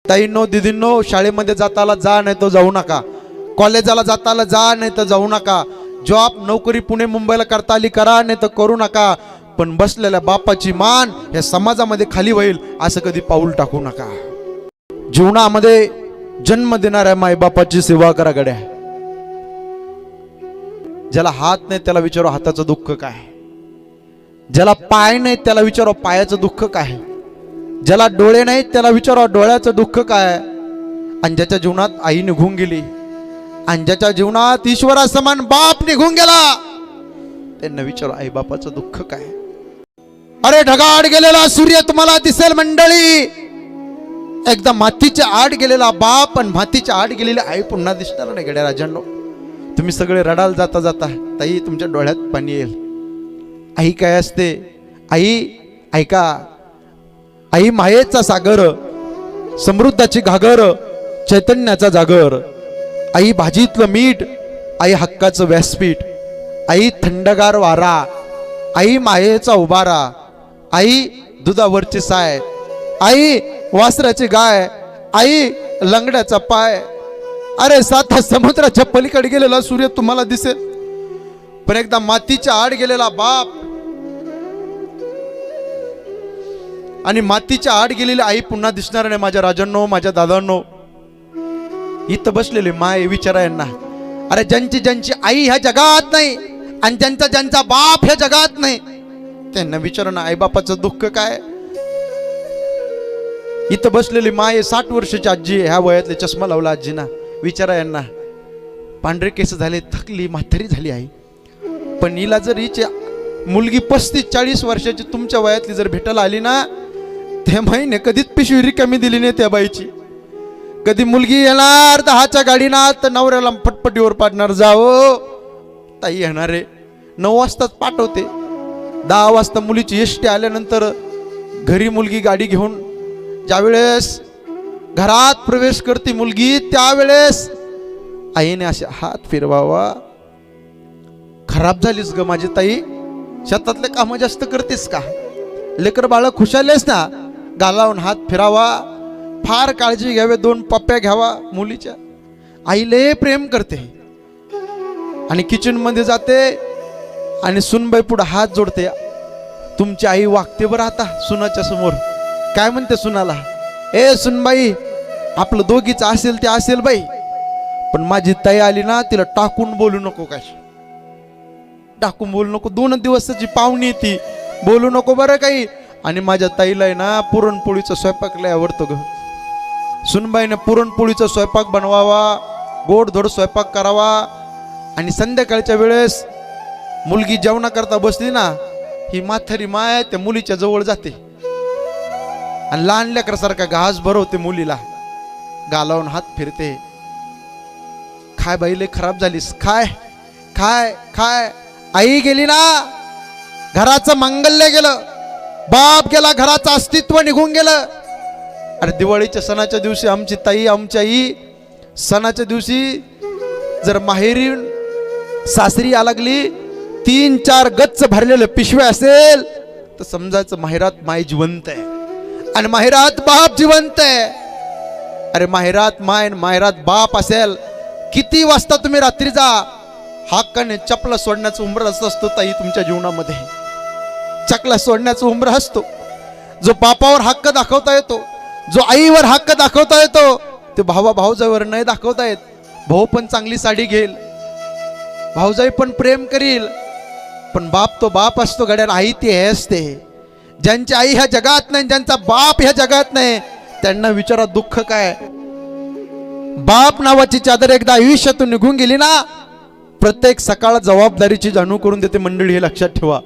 ताईंनो दिदींनो, शाळेमध्ये जाताला जा नाही तर जाऊ नका, कॉलेजाला जाताला जा नाही तर जाऊ नका, जॉब नोकरी पुणे मुंबईला करता आली करा नाही तर करू नका, पण बसलेल्या बापाची मान या समाजामध्ये खाली होईल असं कधी पाऊल टाकू नका. जीवनामध्ये जन्म देणाऱ्या मायबापाची सेवा करा गड्या. ज्याला हात नाही त्याला विचारो हाताचं दुःख काय, ज्याला पाय नाही त्याला विचारो पायाचं दुःख काय, ज्याला डोळे नाहीत त्याला विचारो डोळ्याचं दुःख काय. आणि ज्याच्या जीवनात आई निघून गेली आणि ज्याच्या जीवनात ईश्वरासमान बाप निघून गेला त्यांना विचारो आई बापाचं दुःख काय. अरे ढगाआड गेलेला सूर्य तुम्हाला दिसेल मंडळी, एकदा मातीच्या आड गेलेला बाप आणि मातीच्या आड गेलेली आई पुन्हा दिसणार नाही गड्या राजांनो. तुम्ही सगळे रडाल जाता जाता, ताई तुमच्या डोळ्यात पाणी येईल. आई काय असते? आई ऐका, आई मायेचा सागर, समृद्धाची घागर, चैतन्याचा जागर. आई भाजीतलं मीठ, आई हक्काचं व्यासपीठ, आई थंडगार वारा, आई मायेचा उभारा, आई दुधावरची साय, आई वासराची गाय, आई लंगड्याचा पाय. अरे साता समुद्राच्या पलीकडे गेलेला सूर्य तुम्हाला दिसेल, पण एकदा मातीच्या आड गेलेला बाप आणि मातीच्या आड गेलेली आई पुन्हा दिसणार नाही. माझ्या राजांनो, माझ्या दादांनो, इथं बसलेले माय विचारा यांना. अरे ज्यांची ज्यांची आई ह्या जगात नाही आणि ज्यांचा ज्यांचा बाप ह्या जगात नाही त्यांना विचारा ना आई बापाचं दुःख काय. इथं बसलेली माय 60 वर्षाची आजी, ह्या वयातले चष्मा लावला आजीना, विचारा यांना. पांढरे केस झाले, थकली, म्हातारी झाली आई, पण हिला जर हिची मुलगी 35-40 वर्षाची तुमच्या वयातली जर भेटायला आली ना, त्या माईने कधीच पिशवी रिकामी दिली नाही त्या बाईची. कधी मुलगी येणार 10च्या गाडीना तर नवऱ्याला फटफटीवर पाडणार, जाओ ताई येणार आहे, 9 वाजताच पाठवते. 10 वाजता मुलीची एसटी आल्यानंतर घरी मुलगी गाडी घेऊन ज्यावेळेस घरात प्रवेश करते मुलगी, त्यावेळेस आईने असे हात फिरवावा. खराब झालीस ग माझी ताई, शेतातले काम जास्त करतेस का, लेकर बाळ खुशालेस ना, गालावून हात फिरावा. फार काळजी घ्यावे, 2 पप्प्या घ्यावा मुलीच्या. आई लय प्रेम करते आणि किचन मध्ये जाते आणि सुनबाई पुढे हात जोडते. तुमची आई वागते बरं आता सुनाच्या समोर, काय म्हणते सुनाला, ए सुनबाई आपलं दोघीचं असेल ते असेल बाई, पण माझी ताई आली ना तिला टाकून बोलू नको, काय टाकून बोलू नको, 2 दिवसाची पाहुणी ती, बोलू नको बरं काही. आणि माझ्या ताईला आहे ना पुरणपोळीचा स्वयंपाक लय आवडतो ग. सुनबाईने पुरणपोळीचा स्वयंपाक बनवावा, गोडधोड स्वयंपाक करावा. आणि संध्याकाळच्या वेळेस मुलगी जेवणा करता बसली ना, ही म्हातारी माय त्या मुलीच्या जवळ जाते आणि लहान लेकरासारखा घास भरवते मुलीला, गालावून हात फिरते. काय बाई लय खराब झालीस, काय काय काय. आई गेली ना, घराचं मांगल्य गेलं, बाप गेला, घराचं अस्तित्व निघून गेलं. अरे दिवाळीच्या सणाच्या दिवशी आमची ताई, आमची आई सणाच्या दिवशी जर माहेरी सासरी या लागली, 3-4 गच्च भरलेले पिशव्या असेल तर समजायचं माहेरात माय जिवंत आहे आणि माहेरात बाप जिवंत आहे. अरे माहेरात माय, माहेरात बाप असेल, किती वाजता तुम्ही रात्री जा, हक्काने चपला सोडण्याचं उंबर असतो ताई तुमच्या जीवनामध्ये. चकला सोडण्याचं उंबर असतो. जो बापावर हक्क दाखवता येतो, जो आईवर हक्क दाखवता येतो, ते भाऊजाईवर नाही दाखवता येत. भाऊ पण चांगली साडी घेईल, भाऊजाई पण प्रेम करील, पण बाप तो बाप असतो गड्याला. आई ती हे असते. ज्यांची आई ह्या जगात नाही, ज्यांचा बाप ह्या जगात नाही, त्यांना विचारा दुःख काय. बाप नावाची चादर एकदा आयुष्यातून निघून गेली ना, प्रत्येक सकाळ जबाबदारीची जाणीव करून देते मंडळी, हे लक्षात ठेवा.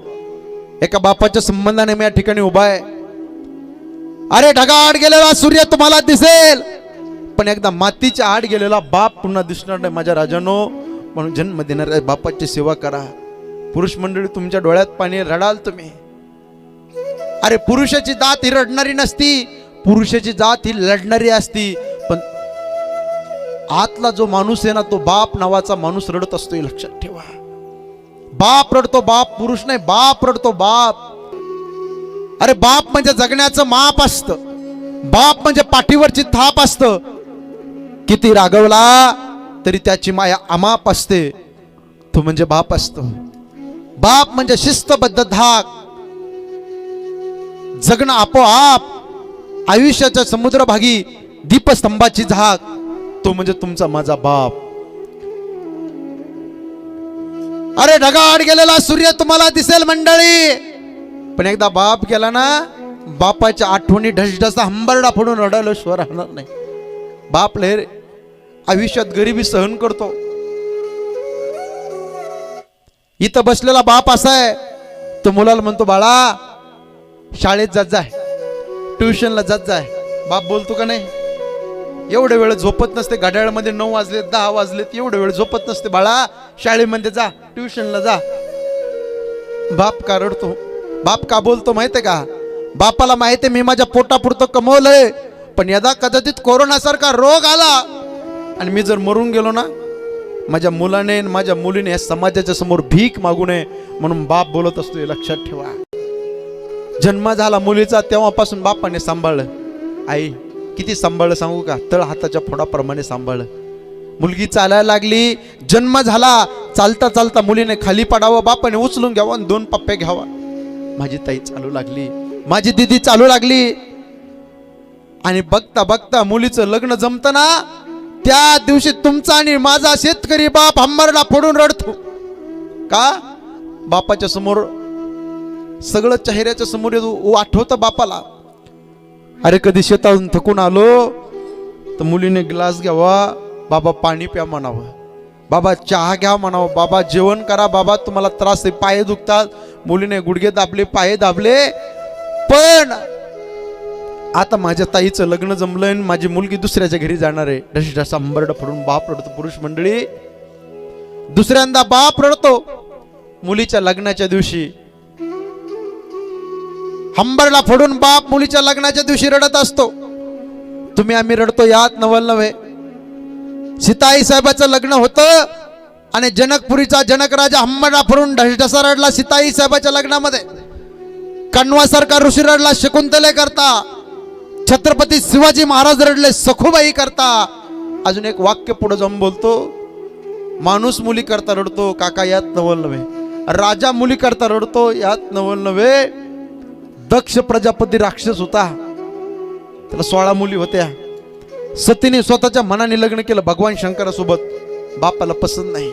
एका बापाच्या संबंधाने मी या ठिकाणी उभा आहे. अरे ढगाआड गेलेला सूर्य तुम्हाला दिसेल, पण एकदा मातीच्या आड गेलेला बाप पुन्हा दिसणार नाही माझ्या राजानो. म्हणून जन्म देणाऱ्या बापाची सेवा करा. पुरुष मंडळी तुमच्या डोळ्यात पाणी, रडाल तुम्ही. अरे पुरुषाची जात ही रडणारी नसती, पुरुषाची जात ही लढणारी असती. पण आतला जो माणूस आहे ना, तो बाप नावाचा माणूस रडत असतो, हे लक्षात ठेवा. बाप रडतो, बाप पुरुष नाही, बाप रडतो बाप. अरे बाप म्हणजे जगण्याचं माप असतं. बाप म्हणजे पाठीवरची थाप असतं, किती रागवला तरी त्याची माया अमाप असते, तो म्हणजे बाप असतो. बाप म्हणजे शिस्तबद्ध धाक, जगणं आपोआप, आयुष्याच्या समुद्रभागी दीपस्तंभाची झाक, तो म्हणजे तुमचा माझा बाप. अरे ढगाआड गेलेला सूर्य तुम्हाला दिसेल मंडळी, पण एकदा बाप गेला ना, बापाच्या आठवणी ढसढसा हंबरडा फोडून रडायला स्वर राहणार नाही. बाप लहर आयुष्यात गरिबी सहन करतो. इथं बसलेला बाप असा आहे, तो मुलाला म्हणतो बाळा शाळेत जात जाय, ट्युशनला जात जाय. बाप बोलतो का नाही? एवढे वेळ झोपत नसते, घड्याळमध्ये 9 वाजलेत 10 वाजलेत, एवढे वेळ झोपत नसते. बाळा शाळेमध्ये जा, ट्युशनला जा. बाप का रडतो? बाप का बोलतो माहितीये का? बापाला माहितीये मी माझ्या पोटापुरतं कमवलंय, पण यदा कदाचित कोरोनासारखा रोग आला आणि मी जर मरून गेलो ना, माझ्या मुलाने माझ्या मुलीने या समाजाच्या समोर भीक मागू नये म्हणून बाप बोलत असतो. हे लक्षात ठेवा. जन्म झाला मुलीचा तेव्हापासून बापाने सांभाळलं. आई किती सांभाळलं सांगू का? तळ हाताच्या फोडाप्रमाणे सांभाळलं. मुलगी चालायला लागली, जन्म झाला, चालता चालता मुलीने खाली पडावं, बापाने उचलून घ्यावं आणि 2 पप्पे घ्यावा. माझी ताई चालू लागली, माझी दिदी चालू लागली, आणि बघता बघता मुलीचं लग्न जमतं ना, त्या दिवशी तुमचा आणि माझा शेतकरी बाप हंबरडा फोडून रडतो. का? बापाच्या समोर सगळं चेहऱ्याच्या समोर आठवतं बापाला. अरे कधी शेतातून थकून आलो तर मुलीने ग्लास घ्यावा, बाबा पाणी प्या म्हणावं, बाबा चहा घ्या म्हणावं, बाबा जेवण करा, बाबा तुम्हाला त्रास आहे, पाय दुखतात. मुलीने गुडघे दाबले, पाय दाबले. पण आता माझ्या ताईचं लग्न जमलंय, माझी मुलगी दुसऱ्याच्या घरी जाणार आहे. ढसढसा हंबरडा फोडून बाप रडतो. पुरुष मंडळी, दुसऱ्यांदा बाप रडतो. मुलीच्या लग्नाच्या दिवशी हंबरडा फोडून बाप मुलीच्या लग्नाच्या दिवशी रडत असतो. तुम्ही आम्ही रडतो यात नवल नव्हे. सीताई साहेबाचं लग्न होतं आणि जनकपुरीचा जनक राजा हंबरडा फोडून ढसढसा रडला सीताई साहेबाच्या लग्नामध्ये. कण्वासारखा ऋषी रडला शकुंतले करता. छत्रपती शिवाजी महाराज रडले सखुबाई करता. अजून एक वाक्य पुढे जाऊन बोलतो, माणूस मुली करता रडतो, काका यात नवल नव्हे. राजा मुली करता रडतो, यात नवल नव्हे. दक्ष प्रजापती राक्षस होता, त्याला 16 मुली होत्या. सतीने स्वतःच्या मनाने लग्न केलं भगवान शंकरासोबत, बापाला पसंत नाही.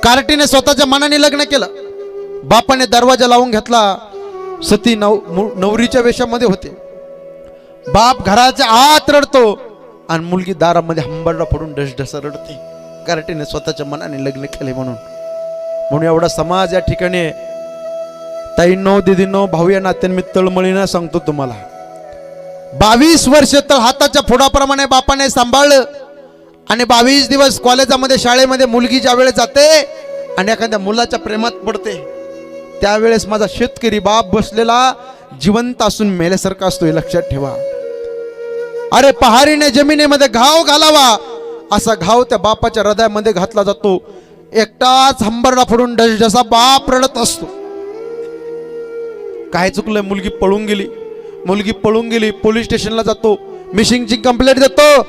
कार्टीने स्वतःच्या मनाने लग्न केलं, बापाने दरवाजा लावून घेतला. सती नवरीच्या वेशामध्ये होते. बाप घराच्या आत रडतो आणि मुलगी दारामध्ये हंबरडा फोडून ढसढसा रडते. कार्टीने स्वतःच्या मनाने लग्न केले म्हणून. म्हणून एवढा समाज या ठिकाणी, ताईंनो दिदींनो भाऊ या नात्याने मी तळमळीनं सांगतो तुम्हाला, 22 वर्ष तर हाताच्या फोडाप्रमाणे बापाने सांभाळलं. आणि 22 दिवस कॉलेजामध्ये शाळेमध्ये मुलगी ज्या वेळेस जाते आणि एखाद्या मुलाच्या प्रेमात पडते, त्यावेळेस माझा शेतकरी बाप बसलेला जिवंत असून मेल्यासारखा असतो. हे लक्षात ठेवा. अरे पहारीने जमिनीमध्ये घाव घालावा असा घाव त्या बापाच्या हृदयामध्ये घातला जातो. एकटाच हंबरडा फोडून ढसढसा बाप रडत असतो. काय चुकलं? मुलगी पळून गेली. मुलगी पळून गेली, पोलीस स्टेशनला जातो, मिसिंगची कंप्लेंट देतो.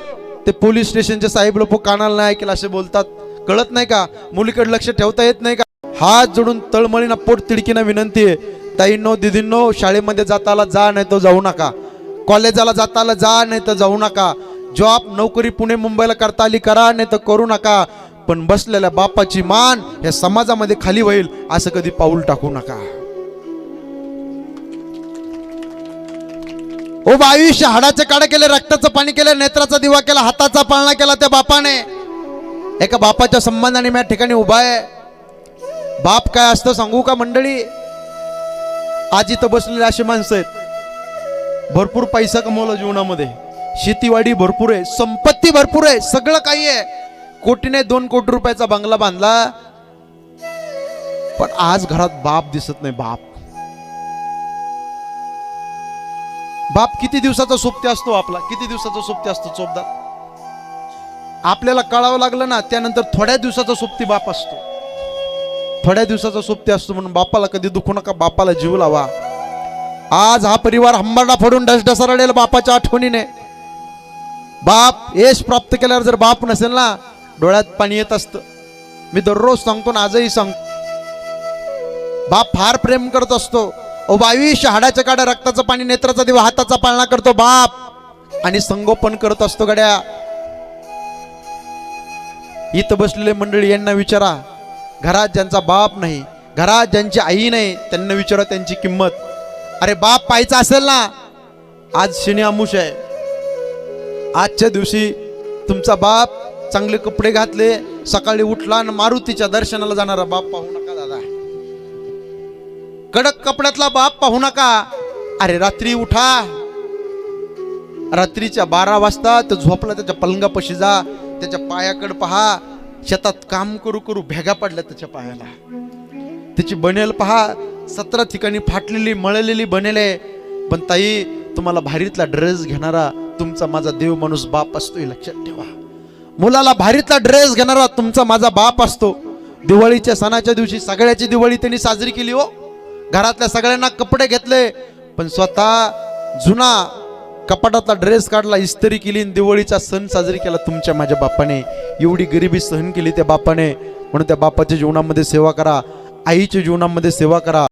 ते पोलीस स्टेशनचे साहेब लोक कानाला नाही ऐकलं असे बोलतात. कळत नाही का? मुलीकडे लक्ष ठेवता येत नाही का? हात जोडून तळमळीना पोट तिडकीना विनंती आहे, ताईंनो दिदींनो शाळेमध्ये जाताला जा, नाही तर जाऊ नका. कॉलेजाला जाताला जा, नाही तर जाऊ नका. जॉब नोकरी पुणे मुंबईला करता आली करा, नाही तर करू नका. पण बसलेल्या बापाची मान या समाजामध्ये खाली होईल असं कधी पाऊल टाकू नका. ओ आयुष्य हाडाचे काढे केले, रक्ताचं पाणी केलं, नेत्राचा दिवा केला, हाताचा पाळणा केला त्या बापाने. एका बापाच्या संबंधाने मी या ठिकाणी उभा आहे. बाप काय असतं सांगू का मंडळी? आज इथं बसलेले अशी माणसं आहेत, भरपूर पैसा कमवला जीवनामध्ये, शेतीवाडी भरपूर आहे, संपत्ती भरपूर आहे, सगळं काही आहे. कोटीने 2 कोटी रुपयाचा बंगला बांधला, पण आज घरात बाप दिसत नाही. बाप किती दिवसाचा सोबती असतो आपला, किती दिवसाचा सोबती असतो चोपदार. आपल्याला कळावं लागलं ना, त्यानंतर थोड्या दिवसाचा सोबती बाप असतो, थोड्या दिवसाचा सोबती असतो. म्हणून बापाला कधी दुखू नका, बापाला जीव लावा. आज हा परिवार हंबरडा फोडून ढसढसा रडेल बापाच्या आठवणीने. बाप यश प्राप्त केल्यावर जर बाप नसेल ना, डोळ्यात पाणी येत असतं. मी दररोज सांगतो ना, आजही सांगतो, बाप फार प्रेम करत असतो. ओ 22 हाडाच्या काड्या, रक्ताचं पाणी, नेत्राचा दिवा, हाताचा पाळणा करतो बाप, आणि संगोपन करत असतो गड्या. इथं बसलेले मंडळी यांना विचारा, घरात ज्यांचा बाप नाही, घरात ज्यांची आई नाही, त्यांना विचारा त्यांची किंमत. अरे बाप पाहायचा असेल ना, आज शनी अमुष आहे, आजच्या दिवशी तुमचा बाप चांगले कपडे घातले, सकाळी उठला आणि मारुतीच्या दर्शनाला जाणारा बाप पाहू नका दादा. कडक कपड्यातला बाप पाहू नका. अरे रात्री उठा, रात्रीच्या 12 वाजता तो झोपला, त्याच्या पलंगापाशी जा, त्याच्या पायाकडे पहा. शेतात काम करू करू भेगा पडल्या त्याच्या पायाला. त्याची बनेल पहा, 17 ठिकाणी फाटलेली मळलेली बनेल आहे. पण ताई, तुम्हाला भारीतला ड्रेस घेणारा तुमचा माझा देव माणूस बाप असतो, हे लक्षात ठेवा. मुलाला भारीतला ड्रेस घेणारा तुमचा माझा बाप असतो. दिवाळीच्या सणाच्या दिवशी सगळ्याची दिवाळी त्यांनी साजरी केली हो. घरातल्या सगळ्यांना कपडे घेतले, पण स्वतः जुना कपाटातला ड्रेस काढला, इस्त्री केली, दिवाळीचा सण साजरी केला तुमच्या माझ्या बापाने. एवढी गरिबी सहन केली त्या बापाने. म्हणून त्या बापाच्या जीवनामध्ये सेवा करा, आईच्या जीवनामध्ये सेवा करा.